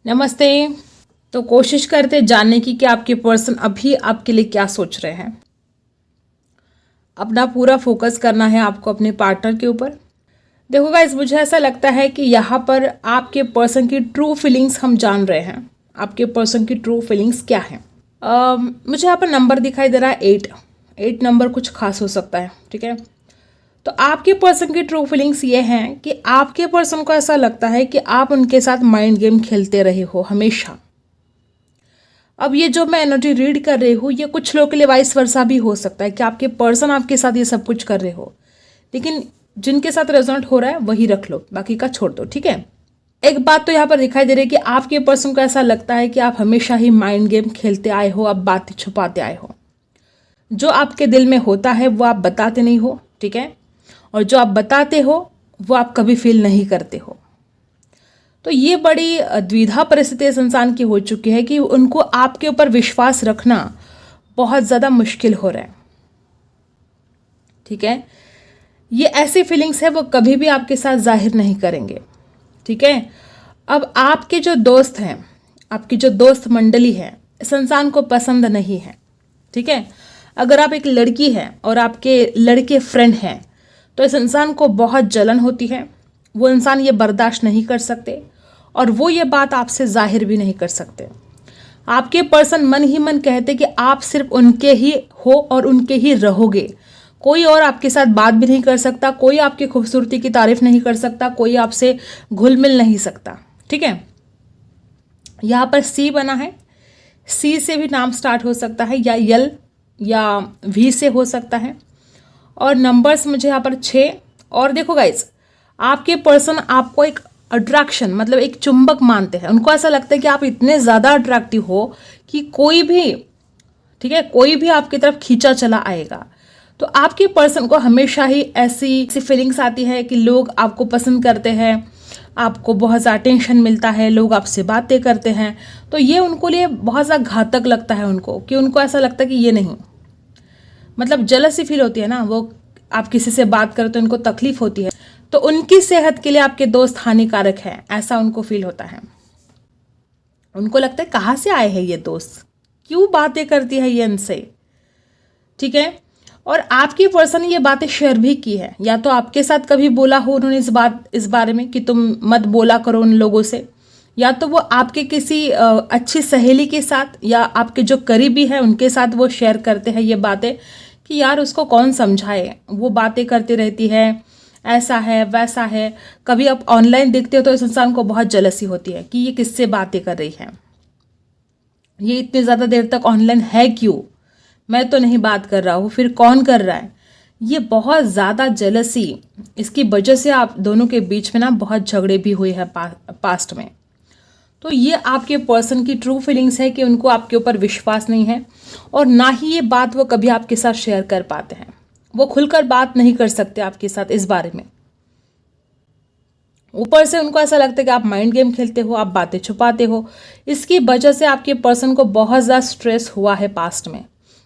नमस्ते। तो कोशिश करते जानने की कि आपके पर्सन अभी आपके लिए क्या सोच रहे हैं। अपना पूरा फोकस करना है आपको अपने पार्टनर के ऊपर। देखो गाइस, मुझे ऐसा लगता है कि यहाँ पर आपके पर्सन की ट्रू फीलिंग्स हम जान रहे हैं। आपके पर्सन की ट्रू फीलिंग्स क्या है। मुझे यहाँ पर नंबर दिखाई दे रहा है 8 नंबर कुछ खास हो सकता है। ठीक है, तो आपके पर्सन की ट्रू फीलिंग्स ये हैं कि आपके पर्सन को ऐसा लगता है कि आप उनके साथ माइंड गेम खेलते रहे हो हमेशा। अब ये जो मैं एनर्जी रीड कर रही हूँ, ये कुछ लोगों के लिए वाइस वर्सा भी हो सकता है कि आपके पर्सन आपके साथ ये सब कुछ कर रहे हो, लेकिन जिनके साथ रेजोनेट हो रहा है वही रख लो, बाकी का छोड़ दो। ठीक है, एक बात तो यहाँ पर दिखाई दे रही है कि आपके पर्सन को ऐसा लगता है कि आप हमेशा ही माइंड गेम खेलते आए हो, आप बातें छुपाते आए हो। जो आपके दिल में होता है वो आप बताते नहीं हो। ठीक है, और जो आप बताते हो वो आप कभी फील नहीं करते हो। तो ये बड़ी द्विधा परिस्थिति इस इंसान की हो चुकी है कि उनको आपके ऊपर विश्वास रखना बहुत ज़्यादा मुश्किल हो रहा है। ठीक है, ये ऐसी फीलिंग्स है वो कभी भी आपके साथ जाहिर नहीं करेंगे। ठीक है, अब आपके जो दोस्त हैं, आपकी जो दोस्त मंडली है, इस इंसान को पसंद नहीं है। ठीक है, अगर आप एक लड़की हैं और आपके लड़के फ्रेंड हैं तो इस इंसान को बहुत जलन होती है। वो इंसान ये बर्दाश्त नहीं कर सकते और वो ये बात आपसे जाहिर भी नहीं कर सकते। आपके पर्सन मन ही मन कहते कि आप सिर्फ उनके ही हो और उनके ही रहोगे। कोई और आपके साथ बात भी नहीं कर सकता, कोई आपकी खूबसूरती की तारीफ नहीं कर सकता, कोई आपसे घुल मिल नहीं सकता। ठीक है, यहाँ पर सी बना है, सी से भी नाम स्टार्ट हो सकता है, या यल या वी से हो सकता है। और नंबर्स मुझे यहाँ पर 6। और देखो गाइज, आपके पर्सन आपको एक अट्रैक्शन मतलब एक चुंबक मानते हैं। उनको ऐसा लगता है कि आप इतने ज़्यादा अट्रैक्टिव हो कि कोई भी, ठीक है, कोई भी आपकी तरफ खींचा चला आएगा। तो आपके पर्सन को हमेशा ही ऐसी फीलिंग्स आती है कि लोग आपको पसंद करते हैं, आपको बहुत ज़्यादा टेंशन मिलता है, लोग आपसे बातें करते हैं। तो ये उनको लिए बहुत ज़्यादा घातक लगता है उनको, कि उनको ऐसा लगता है कि ये नहीं, मतलब जेलसी फील होती है ना, वो आप किसी से बात करें तो उनको तकलीफ होती है, तो उनकी सेहत के लिए आपके दोस्त हानिकारक है, ऐसा उनको फील होता है। उनको लगता है कहाँ से आए हैं ये दोस्त, क्यों बातें करती है ये इनसे। ठीक है, और आपकी पर्सन ये बातें शेयर भी की है, या तो आपके साथ कभी बोला हो उन्होंने इस बारे में कि तुम मत बोला करो उन लोगों से, या तो वो आपके किसी अच्छी सहेली के साथ या आपके जो करीबी है उनके साथ वो शेयर करते हैं ये बातें कि यार उसको कौन समझाए, वो बातें करती रहती है, ऐसा है वैसा है। कभी आप ऑनलाइन देखते हो तो इस इंसान को बहुत जलसी होती है कि ये किससे बातें कर रही है, ये इतनी ज़्यादा देर तक ऑनलाइन है क्यों, मैं तो नहीं बात कर रहा हूँ, फिर कौन कर रहा है। ये बहुत ज़्यादा जलसी, इसकी वजह से आप दोनों के बीच में ना बहुत झगड़े भी हुए हैं पास्ट में। तो ये आपके पर्सन की ट्रू फीलिंग्स है कि उनको आपके ऊपर विश्वास नहीं है, और ना ही ये बात वो कभी आपके साथ शेयर कर पाते हैं। वो खुलकर बात नहीं कर सकते आपके साथ इस बारे में। ऊपर से उनको ऐसा लगता है कि आप माइंड गेम खेलते हो, आप बातें छुपाते हो। इसकी वजह से आपके पर्सन को बहुत ज़्यादा स्ट्रेस हुआ है पास्ट में,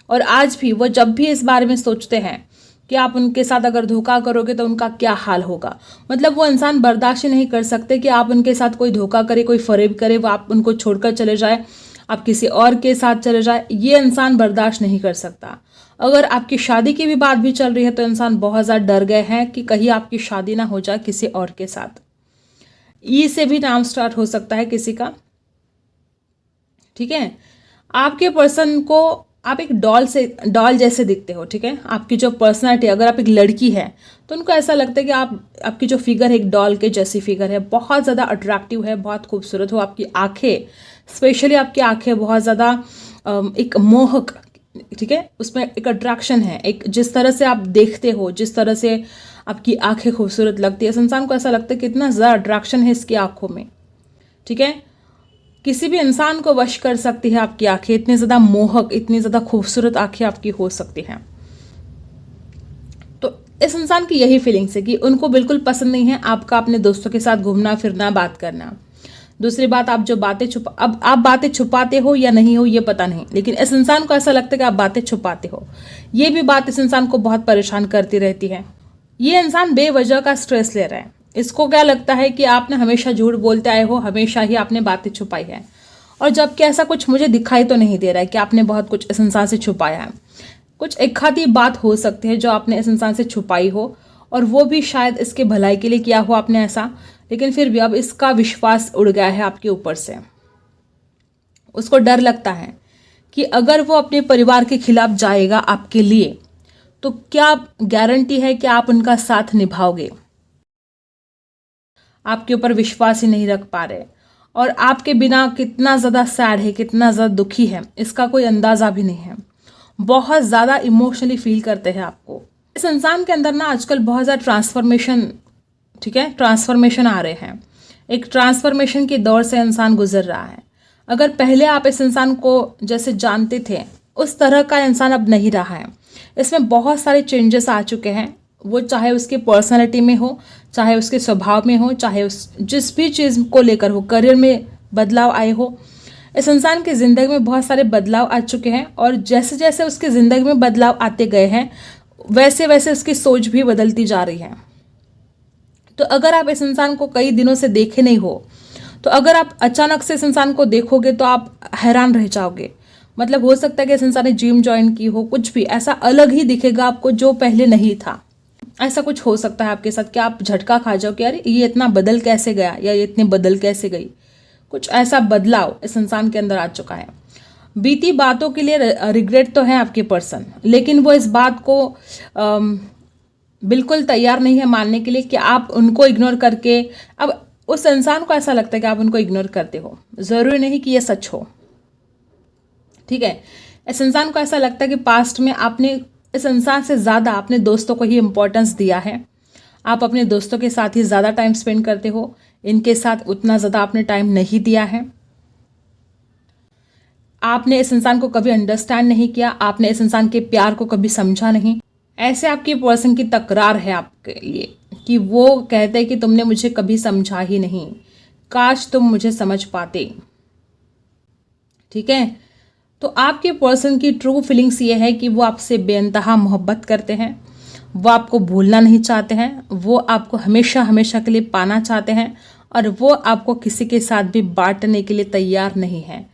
और आज भी वो जब भी इस बारे में सोचते हैं कि आप उनके साथ अगर धोखा करोगे तो उनका क्या हाल होगा, मतलब वो इंसान बर्दाश्त ही नहीं कर सकते कि आप उनके साथ कोई धोखा करे, कोई फरेब करे, वो आप उनको छोड़कर चले जाए, आप किसी और के साथ चले जाए, ये इंसान बर्दाश्त नहीं कर सकता। अगर आपकी शादी की भी बात भी चल रही है तो इंसान बहुत ज़्यादा डर गए हैं कि कहीं आपकी शादी ना हो जाए किसी और के साथ। ई से भी नाम स्टार्ट हो सकता है किसी का। ठीक है, आपके पर्सन को आप एक डॉल जैसे दिखते हो। ठीक है, आपकी जो पर्सनालिटी, अगर आप एक लड़की है तो उनको ऐसा लगता है कि आपकी जो फिगर है एक डॉल के जैसी फिगर है, बहुत ज़्यादा अट्रैक्टिव है, बहुत खूबसूरत हो। आपकी आंखें, स्पेशली आपकी आंखें बहुत ज़्यादा एक मोहक, ठीक है, उसमें एक अट्रैक्शन है, एक जिस तरह से आप देखते हो, जिस तरह से आपकी आंखें खूबसूरत लगती है, इस इंसान को ऐसा लगता है कि इतना ज़्यादा अट्रैक्शन है इसकी आंखों में। ठीक है, किसी भी इंसान को वश कर सकती है आपकी आंखें, इतनी ज़्यादा मोहक, इतनी ज़्यादा खूबसूरत आंखें आपकी हो सकती हैं। तो इस इंसान की यही फीलिंग्स है कि उनको बिल्कुल पसंद नहीं है आपका अपने दोस्तों के साथ घूमना फिरना, बात करना। दूसरी बात, आप जो बातें अब आप बातें छुपाते हो या नहीं हो ये पता नहीं, लेकिन इस इंसान को ऐसा लगता है कि आप बातें छुपाते हो। ये भी बात इस इंसान को बहुत परेशान करती रहती है। ये इंसान बेवजह का स्ट्रेस ले रहा है, इसको क्या लगता है कि आपने हमेशा झूठ बोलते आए हो, हमेशा ही आपने बातें छुपाई है, और जबकि ऐसा कुछ मुझे दिखाई तो नहीं दे रहा है कि आपने बहुत कुछ इस इंसान से छुपाया है। कुछ एक आधी बात हो सकती है जो आपने इस इंसान से छुपाई हो, और वो भी शायद इसके भलाई के लिए किया हो आपने ऐसा, लेकिन फिर भी अब इसका विश्वास उड़ गया है आपके ऊपर से। उसको डर लगता है कि अगर वो अपने परिवार के खिलाफ जाएगा आपके लिए, तो क्या गारंटी है कि आप उनका साथ निभाओगे। आपके ऊपर विश्वास ही नहीं रख पा रहे, और आपके बिना कितना ज़्यादा सैड है, कितना ज़्यादा दुखी है, इसका कोई अंदाज़ा भी नहीं है। बहुत ज़्यादा इमोशनली फील करते हैं आपको। इस इंसान के अंदर ना आजकल बहुत ज़्यादा ट्रांसफॉर्मेशन, ठीक है, ट्रांसफॉर्मेशन आ रहे हैं। एक ट्रांसफॉर्मेशन के दौर से इंसान गुजर रहा है। अगर पहले आप इस इंसान को जैसे जानते थे, उस तरह का इंसान अब नहीं रहा है। इसमें बहुत सारे चेंजेस आ चुके हैं, वो चाहे उसकी पर्सनैलिटी में हो, चाहे उसके स्वभाव में हो, चाहे उस जिस भी चीज़ को लेकर हो, करियर में बदलाव आए हो। इस इंसान की ज़िंदगी में बहुत सारे बदलाव आ चुके हैं, और जैसे जैसे उसकी ज़िंदगी में बदलाव आते गए हैं, वैसे वैसे उसकी सोच भी बदलती जा रही है। तो अगर आप इस इंसान को कई दिनों से देखे नहीं हो, तो अगर आप अचानक से इस इंसान को देखोगे तो आप हैरान रह जाओगे। मतलब हो सकता है कि इस इंसान ने जिम ज्वाइन की हो, कुछ भी ऐसा अलग ही दिखेगा आपको जो पहले नहीं था। ऐसा कुछ हो सकता है आपके साथ कि आप झटका खा जाओ कि अरे ये इतना बदल कैसे गया, या ये इतनी बदल कैसे गई। कुछ ऐसा बदलाव इस इंसान के अंदर आ चुका है। बीती बातों के लिए रिग्रेट तो है आपके पर्सन, लेकिन वो इस बात को बिल्कुल तैयार नहीं है मानने के लिए कि आप उनको इग्नोर करके, अब उस इंसान को ऐसा लगता है कि आप उनको इग्नोर करते हो। ज़रूरी नहीं कि ये सच हो, ठीक है। इस इंसान को ऐसा लगता है कि पास्ट में आपने इस इंसान से ज़्यादा अपने दोस्तों को ही इम्पोर्टेंस दिया है। आप अपने दोस्तों के साथ ही ज़्यादा टाइम स्पेंड करते हो, इनके साथ उतना ज़्यादा आपने टाइम नहीं दिया है। आपने इस इंसान को कभी अंडरस्टैंड नहीं किया, आपने इस इंसान के प्यार को कभी समझा नहीं। ऐसे आपके पर्सन की तकरार है आपके लिए कि वो कहते हैं कि तुमने मुझे कभी समझा ही नहीं, काश तुम मुझे समझ पाते, ठीक है। तो आपके पर्सन की ट्रू फीलिंग्स ये है कि वो आपसे बेइंतहा मोहब्बत करते हैं, वो आपको भूलना नहीं चाहते हैं, वो आपको हमेशा हमेशा के लिए पाना चाहते हैं, और वो आपको किसी के साथ भी बांटने के लिए तैयार नहीं है।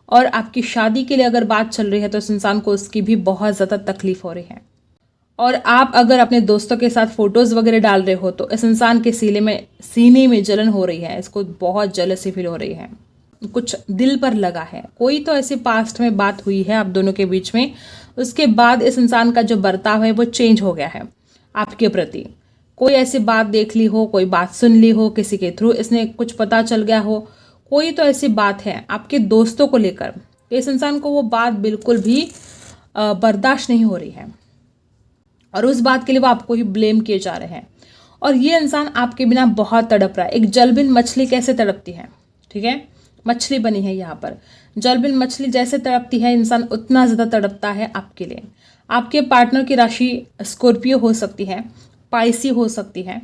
और आपकी शादी के लिए अगर बात चल रही है तो इस इंसान को उसकी भी बहुत ज़्यादा तकलीफ हो रही है। और आप अगर अपने दोस्तों के साथ फोटोज़ वगैरह डाल रहे हो तो इस इंसान के सीने में जलन हो रही है, इसको बहुत जेलसी फील हो रही है, कुछ दिल पर लगा है। कोई तो ऐसी पास्ट में बात हुई है आप दोनों के बीच में, उसके बाद इस इंसान का जो बर्ताव है वो चेंज हो गया है आपके प्रति। कोई ऐसी बात देख ली हो, कोई बात सुन ली हो, किसी के थ्रू इसने कुछ पता चल गया हो, कोई तो ऐसी बात है आपके दोस्तों को लेकर, इस इंसान को वो बात बिल्कुल भी बर्दाश्त नहीं हो रही है, और उस बात के लिए वो आपको ही ब्लेम किए जा रहे हैं। और ये इंसान आपके बिना बहुत तड़प रहा है। एक जलबिन मछली कैसे तड़पती है, ठीक है, मछली बनी है यहाँ पर, जलबिन मछली जैसे तड़पती है, इंसान उतना ज़्यादा तड़पता है आपके लिए। आपके पार्टनर की राशि स्कॉर्पियो हो सकती है, पाइसी हो सकती है,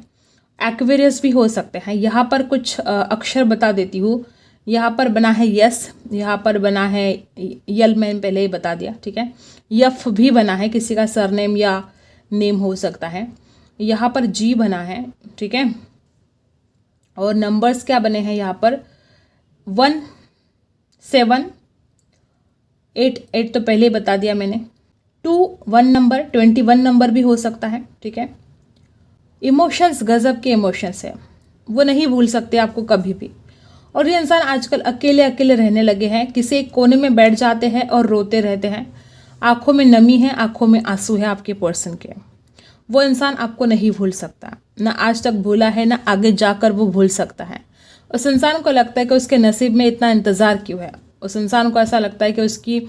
एक्वेरियस भी हो सकते हैं। यहाँ पर कुछ अक्षर बता देती हूँ। यहाँ पर बना है यस, यहाँ पर बना है यल, मैंने पहले ही बता दिया, ठीक है। यफ भी बना है, किसी का सरनेम या नेम हो सकता है। यहाँ पर जी बना है, ठीक है। और नंबर्स क्या बने हैं यहाँ पर 1 7 8 8 तो पहले ही बता दिया मैंने। 2 1 नंबर, 21 नंबर भी हो सकता है, ठीक है। इमोशंस गजब के इमोशंस है, वो नहीं भूल सकते आपको कभी भी। और ये इंसान आजकल अकेले अकेले रहने लगे हैं, किसी एक कोने में बैठ जाते हैं और रोते रहते हैं। आंखों में नमी है, आंखों में आंसू है आपके पर्सन के। वो इंसान आपको नहीं भूल सकता, ना आज तक भूला है, ना आगे जाकर वो भूल सकता है। उस इंसान को लगता है कि उसके नसीब में इतना इंतज़ार क्यों है। उस इंसान को ऐसा लगता है कि उसकी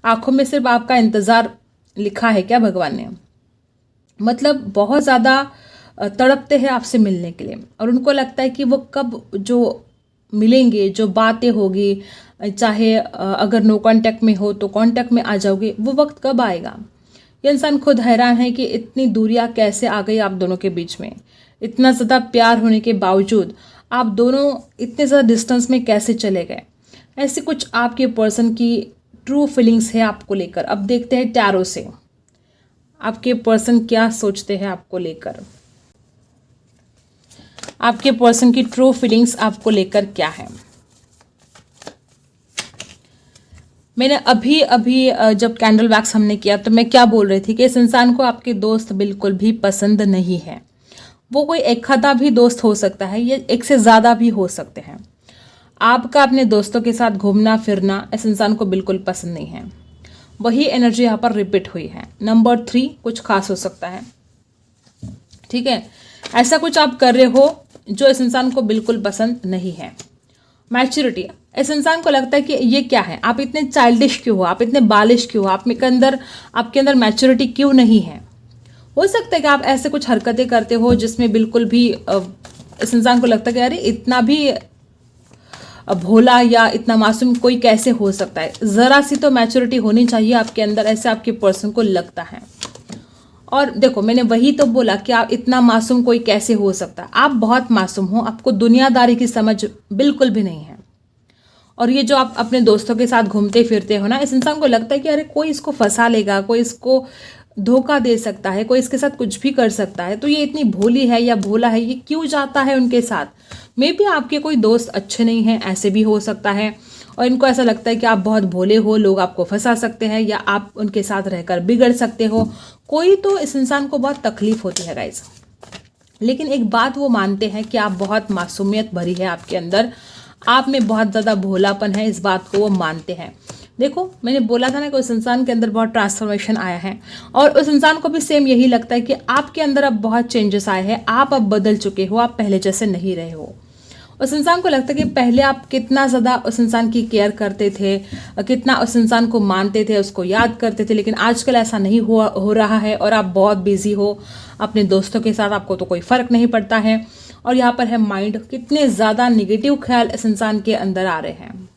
आंखों में सिर्फ आपका इंतज़ार लिखा है क्या भगवान ने। मतलब बहुत ज़्यादा तड़पते हैं आपसे मिलने के लिए, और उनको लगता है कि वो कब जो मिलेंगे, जो बातें होगी, चाहे अगर नो कांटेक्ट में हो तो कांटेक्ट में आ जाओगे, वो वक्त कब आएगा। ये इंसान खुद हैरान है कि इतनी दूरियां कैसे आ गई आप दोनों के बीच में। इतना ज़्यादा प्यार होने के बावजूद आप दोनों इतने ज़्यादा डिस्टेंस में कैसे चले गए। ऐसे कुछ आपके पर्सन की ट्रू फीलिंग्स है आपको लेकर। अब देखते हैं टैरो से आपके पर्सन क्या सोचते हैं आपको लेकर। आपके पर्सन की ट्रू फीलिंग्स आपको लेकर क्या है। मैंने अभी अभी जब कैंडल वैक्स हमने किया तो मैं क्या बोल रही थी कि इस इंसान को आपके दोस्त बिल्कुल भी पसंद नहीं है। वो कोई एक आधा भी दोस्त हो सकता है, ये एक से ज़्यादा भी हो सकते हैं। आपका अपने दोस्तों के साथ घूमना फिरना इस इंसान को बिल्कुल पसंद नहीं है। वही एनर्जी यहाँ पर रिपीट हुई है। नंबर 3 कुछ खास हो सकता है, ठीक है। ऐसा कुछ आप कर रहे हो जो इस इंसान को बिल्कुल पसंद नहीं है। मैच्योरिटी, इस इंसान को लगता है कि ये क्या है, आप इतने चाइल्डिश क्यों हो, आप इतने बालिश क्यों हो, आपके अंदर मैच्योरिटी क्यों नहीं है। हो सकता है कि आप ऐसे कुछ हरकतें करते हो जिसमें बिल्कुल भी इस इंसान को लगता है कि अरे इतना भी भोला या इतना मासूम कोई कैसे हो सकता है। ज़रा सी तो मैच्योरिटी होनी चाहिए आपके अंदर, ऐसे आपके पर्सन को लगता है। और देखो, मैंने वही तो बोला कि आप इतना मासूम कोई कैसे हो सकता है। आप बहुत मासूम हो, आपको दुनियादारी की समझ बिल्कुल भी नहीं है। और ये जो आप अपने दोस्तों के साथ घूमते फिरते हो ना, इस इंसान को लगता है कि अरे कोई इसको फंसा लेगा, कोई इसको धोखा दे सकता है, कोई इसके साथ कुछ भी कर सकता है। तो ये इतनी भोली है या भोला है, ये क्यों जाता है उनके साथ। मे बी आपके कोई दोस्त अच्छे नहीं हैं, ऐसे भी हो सकता है। और इनको ऐसा लगता है कि आप बहुत भोले हो, लोग आपको फंसा सकते हैं या आप उनके साथ रहकर बिगड़ सकते हो। कोई तो इस इंसान को बहुत तकलीफ होती है गाइस। लेकिन एक बात वो मानते हैं कि आप बहुत मासूमियत भरी है आपके अंदर, आप में बहुत ज़्यादा भोलापन है, इस बात को वो मानते हैं। देखो, मैंने बोला था ना कि उस इंसान के अंदर बहुत ट्रांसफॉर्मेशन आया है और उस इंसान को भी सेम यही लगता है कि आपके अंदर अब बहुत चेंजेस आए हैं, आप अब बदल चुके हो, आप पहले जैसे नहीं रहे हो। उस इंसान को लगता है कि पहले आप कितना ज़्यादा उस इंसान की केयर करते थे, कितना उस इंसान को मानते थे, उसको याद करते थे, लेकिन आजकल ऐसा नहीं हो रहा है और आप बहुत बिजी हो अपने दोस्तों के साथ, आपको तो कोई फ़र्क नहीं पड़ता है। और यहाँ पर है माइंड, कितने ज़्यादा निगेटिव ख्याल इस इंसान के अंदर आ रहे हैं,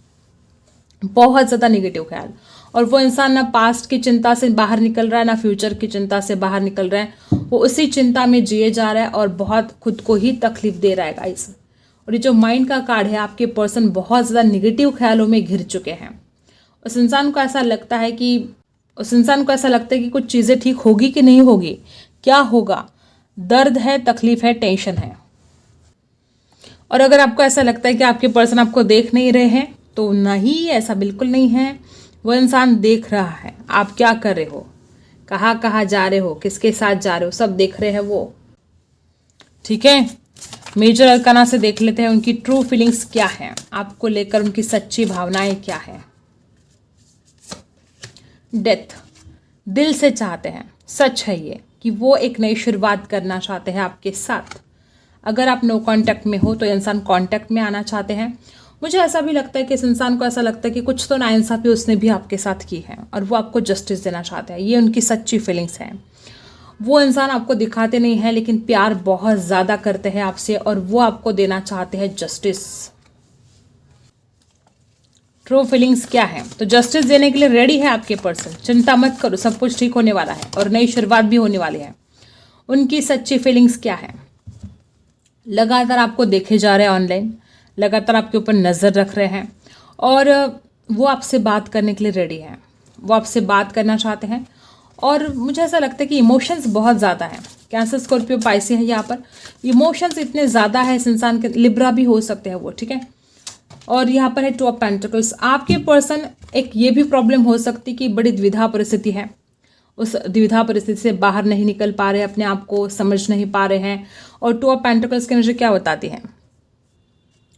बहुत ज़्यादा निगेटिव ख्याल। और वो इंसान ना पास्ट की चिंता से बाहर निकल रहा है, ना फ्यूचर की चिंता से बाहर निकल रहा है, वो उसी चिंता में जिए जा रहा है और बहुत खुद को ही तकलीफ दे रहा है गाइस। और ये जो माइंड का कार्ड है, आपके पर्सन बहुत ज़्यादा निगेटिव ख्यालों में घिर चुके हैं। उस इंसान को ऐसा लगता है कि कुछ चीज़ें ठीक होगी कि नहीं होगी, क्या होगा, दर्द है, तकलीफ है, टेंशन है। और अगर आपको ऐसा लगता है कि आपके पर्सन आपको देख नहीं रहे हैं, तो नहीं, ऐसा बिल्कुल नहीं है। वो इंसान देख रहा है आप क्या कर रहे हो, कहाँ कहाँ जा रहे हो, किसके साथ जा रहे हो, सब देख रहे हैं वो, ठीक है। मेजर अरकाना से देख लेते हैं उनकी ट्रू फीलिंग्स क्या है, आपको लेकर उनकी सच्ची भावनाएं क्या है। डेथ, दिल से चाहते हैं, सच है ये कि वो एक नई शुरुआत करना चाहते हैं आपके साथ। अगर आप नो कांटेक्ट में हो तो इंसान कांटेक्ट में आना चाहते हैं। मुझे ऐसा भी लगता है कि इस इंसान को ऐसा लगता है कि कुछ तो नाइंसाफी उसने भी आपके साथ की है और वो आपको जस्टिस देना चाहते हैं। ये उनकी सच्ची फीलिंग्स है। वो इंसान आपको दिखाते नहीं है लेकिन प्यार बहुत ज़्यादा करते हैं आपसे और वो आपको देना चाहते हैं जस्टिस। ट्रू फीलिंग्स क्या है, तो जस्टिस देने के लिए रेडी है आपके पर्सन। चिंता मत करो, सब कुछ ठीक होने वाला है और नई शुरुआत भी होने वाली है। उनकी सच्ची फीलिंग्स क्या है, लगातार आपको देखे जा रहे हैं ऑनलाइन, लगातार आपके ऊपर नज़र रख रहे हैं और वो आपसे बात करने के लिए रेडी हैं। वो आपसे बात करना चाहते हैं और मुझे ऐसा लगता है कि इमोशंस बहुत ज़्यादा हैं। कैंसर, स्कॉर्पियो, पाइसेस है यहाँ पर। इमोशंस इतने ज़्यादा है इस इंसान के, लिब्रा भी हो सकते हैं वो, ठीक है। और यहाँ पर है 2 ऑफ पेंटिकल्स। आपके पर्सन, एक ये भी प्रॉब्लम हो सकती कि बड़ी द्विधा परिस्थिति है, उस द्विधा परिस्थिति से बाहर नहीं निकल पा रहे, अपने आप को समझ नहीं पा रहे हैं। और 2 ऑफ पेंटिकल्स के मुझे क्या बताती है,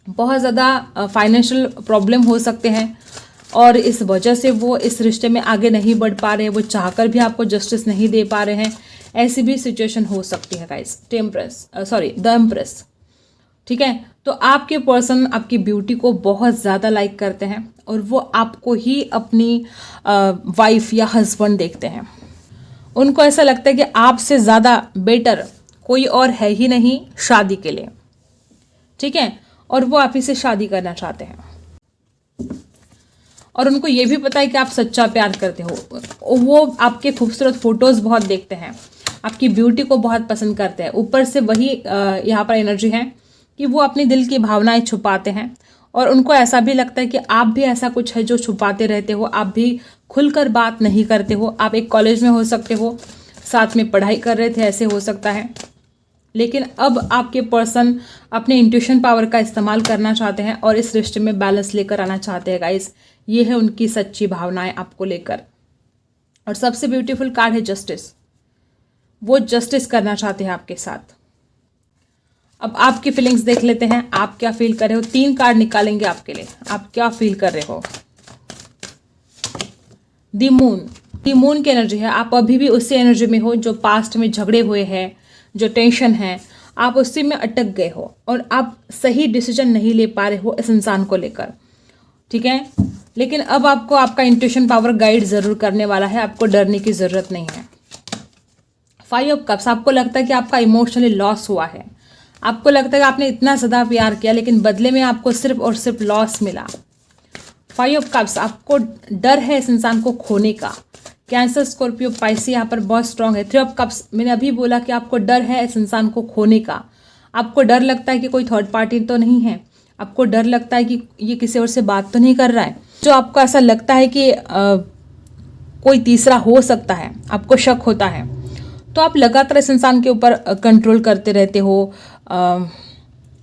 बहुत ज़्यादा फाइनेंशियल प्रॉब्लम हो सकते हैं और इस वजह से वो इस रिश्ते में आगे नहीं बढ़ पा रहे हैं। वो चाहकर भी आपको जस्टिस नहीं दे पा रहे हैं, ऐसी भी सिचुएशन हो सकती है गाइस। द एम्प्रेस, ठीक है। तो आपके पर्सन आपकी ब्यूटी को बहुत ज़्यादा लाइक करते हैं और वो आपको ही अपनी वाइफ या हस्बैंड देखते हैं। उनको ऐसा लगता है कि आपसे ज़्यादा बेटर कोई और है ही नहीं शादी के लिए, ठीक है। और वो आप ही से शादी करना चाहते हैं और उनको ये भी पता है कि आप सच्चा प्यार करते हो। वो आपके खूबसूरत फोटोज़ बहुत देखते हैं, आपकी ब्यूटी को बहुत पसंद करते हैं। ऊपर से वही यहाँ पर एनर्जी है कि वो अपनी दिल की भावनाएं छुपाते हैं और उनको ऐसा भी लगता है कि आप भी ऐसा कुछ है जो छुपाते रहते हो, आप भी खुलकर बात नहीं करते हो। आप एक कॉलेज में हो सकते हो, साथ में पढ़ाई कर रहे थे, ऐसे हो सकता है। लेकिन अब आपके पर्सन अपने इंट्यूशन पावर का इस्तेमाल करना चाहते हैं और इस रिश्ते में बैलेंस लेकर आना चाहते हैं गाइस। ये है उनकी सच्ची भावनाएं आपको लेकर। और सबसे ब्यूटीफुल कार्ड है जस्टिस। वो जस्टिस करना चाहते हैं आपके साथ। अब आपकी फीलिंग्स देख लेते हैं, आप क्या फील कर रहे हो। 3 कार्ड निकालेंगे आपके लिए, आप क्या फील कर रहे हो। द मून की एनर्जी है। आप अभी भी उसी एनर्जी में हो जो पास्ट में झगड़े हुए हैं, जो टेंशन है, आप उसी में अटक गए हो और आप सही डिसीजन नहीं ले पा रहे हो इस इंसान को लेकर, ठीक है। लेकिन अब आपको आपका इंट्यूशन पावर गाइड जरूर करने वाला है, आपको डरने की जरूरत नहीं है। 5 ऑफ कप्स, आपको लगता है कि आपका इमोशनली लॉस हुआ है। आपको लगता है कि आपने इतना ज़्यादा प्यार किया लेकिन बदले में आपको सिर्फ और सिर्फ लॉस मिला। 5 ऑफ कप्स, आपको डर है इस इंसान को खोने का। कैंसर, स्कॉर्पियो, पाइसी यहाँ पर बहुत स्ट्रांग है। 3 ऑफ कप्स, मैंने अभी बोला कि आपको डर है इस इंसान को खोने का। आपको डर लगता है कि कोई थर्ड पार्टी तो नहीं है। आपको डर लगता है कि ये किसी और से बात तो नहीं कर रहा है। जो आपको ऐसा लगता है कि कोई तीसरा हो सकता है, आपको शक होता है, तो आप लगातार इस इंसान के ऊपर कंट्रोल करते रहते हो,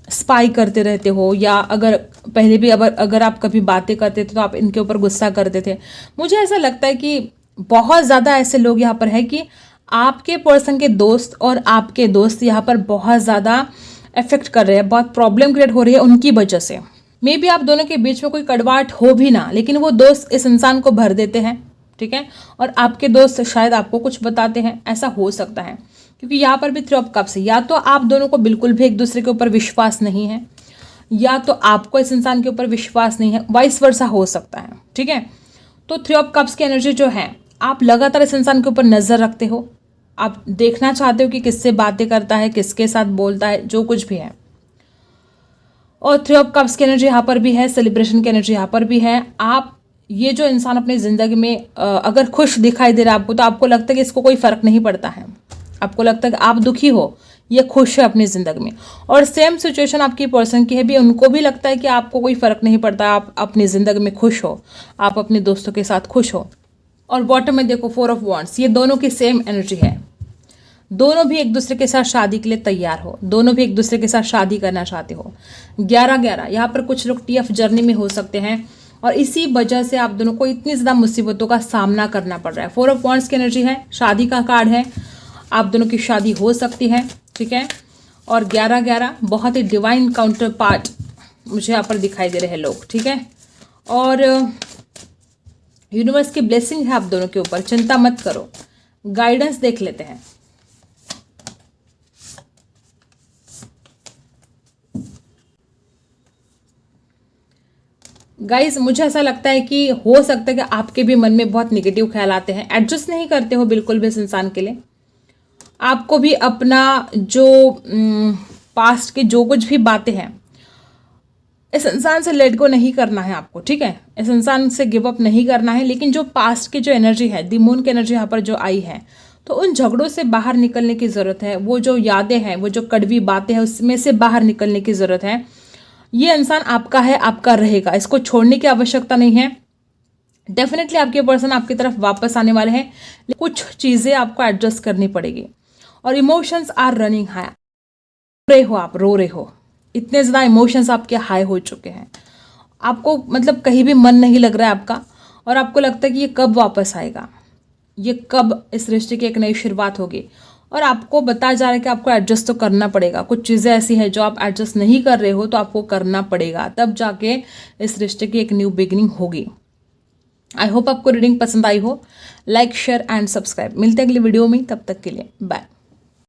स्पाई करते रहते हो, या अगर पहले भी अगर आप कभी बातें करते थे तो आप इनके ऊपर गुस्सा करते थे। मुझे ऐसा लगता है कि बहुत ज़्यादा ऐसे लोग यहाँ पर है कि आपके पर्सन के दोस्त और आपके दोस्त यहाँ पर बहुत ज़्यादा इफेक्ट कर रहे हैं, बहुत प्रॉब्लम क्रिएट हो रही है उनकी वजह से। मे बी आप दोनों के बीच में कोई कड़वाहट हो भी ना, लेकिन वो दोस्त इस इंसान को भर देते हैं, ठीक है। और आपके दोस्त शायद आपको कुछ बताते हैं, ऐसा हो सकता है, क्योंकि यहाँ पर भी 3 ऑफ कप्स है। या तो आप दोनों को बिल्कुल भी एक दूसरे के ऊपर विश्वास नहीं है, या तो आपको इस इंसान के ऊपर विश्वास नहीं है, वाइस वर्सा हो सकता है, ठीक है। तो 3 ऑफ कप्स की एनर्जी जो है, आप लगातार इस इंसान के ऊपर नजर रखते हो, आप देखना चाहते हो कि किससे बातें करता है, किसके साथ बोलता है, जो कुछ भी है। और 3 ऑफ कप्स की एनर्जी यहाँ पर भी है, सेलिब्रेशन की एनर्जी यहाँ पर भी है। आप ये जो इंसान अपनी जिंदगी में अगर खुश दिखाई दे रहा है आपको, तो आपको लगता है कि इसको कोई फर्क नहीं पड़ता है। आपको लगता है कि आप दुखी हो, ये खुश है अपनी जिंदगी में। और सेम सिचुएशन आपकी पर्सन की है भी, उनको भी लगता है कि आपको कोई फर्क नहीं पड़ता, आप अपनी जिंदगी में खुश हो, आप अपने दोस्तों के साथ खुश हो। और बॉटम में देखो 4 ऑफ वॉन्ड्स, ये दोनों की सेम एनर्जी है। दोनों भी एक दूसरे के साथ शादी के लिए तैयार हो, दोनों भी एक दूसरे के साथ शादी करना चाहते हो। 11-11, यहाँ पर कुछ लोग TF जर्नी में हो सकते हैं और इसी वजह से आप दोनों को इतनी ज़्यादा मुसीबतों का सामना करना पड़ रहा है। 4 ऑफ वॉन्ड्स की एनर्जी है, शादी का कार्ड है, आप दोनों की शादी हो सकती है, ठीक है। और 11-11 बहुत ही डिवाइन काउंटर पार्ट मुझे यहाँ पर दिखाई दे रहे हैं लोग, ठीक है। और यूनिवर्स की ब्लेसिंग है आप दोनों के ऊपर, चिंता मत करो। गाइडेंस देख लेते हैं। गाइस, मुझे ऐसा लगता है कि हो सकता है कि आपके भी मन में बहुत निगेटिव ख्याल आते हैं, एडजस्ट नहीं करते हो बिल्कुल भी इस इंसान के लिए। आपको भी अपना जो पास्ट की जो कुछ भी बातें हैं, इस इंसान से लेट गो नहीं करना है आपको, ठीक है। इस इंसान से गिव अप नहीं करना है, लेकिन जो पास्ट की जो एनर्जी है, द मून की एनर्जी यहाँ पर जो आई है, तो उन झगड़ों से बाहर निकलने की ज़रूरत है। वो जो यादें हैं, वो जो कड़वी बातें हैं, उसमें से बाहर निकलने की ज़रूरत है। ये इंसान आपका है, आपका रहेगा, इसको छोड़ने की आवश्यकता नहीं है। डेफिनेटली आपके पर्सन आपकी तरफ वापस आने वाले हैं, कुछ चीज़ें आपको एडजस्ट करनी पड़ेगी। और इमोशंस आर रनिंग हाई, आप रो रहे हो, इतने ज़्यादा इमोशंस आपके हाई हो चुके हैं, आपको मतलब कहीं भी मन नहीं लग रहा है आपका, और आपको लगता है कि ये कब वापस आएगा, ये कब इस रिश्ते की एक नई शुरुआत होगी। और आपको बताया जा रहा है कि आपको एडजस्ट तो करना पड़ेगा। कुछ चीज़ें ऐसी हैं जो आप एडजस्ट नहीं कर रहे हो, तो आपको करना पड़ेगा, तब जाके इस रिश्ते की एक न्यू बिगिनिंग होगी। आई होप आपको रीडिंग पसंद आई हो। Like, share and subscribe. मिलते हैं अगली वीडियो में, तब तक के लिए बाय।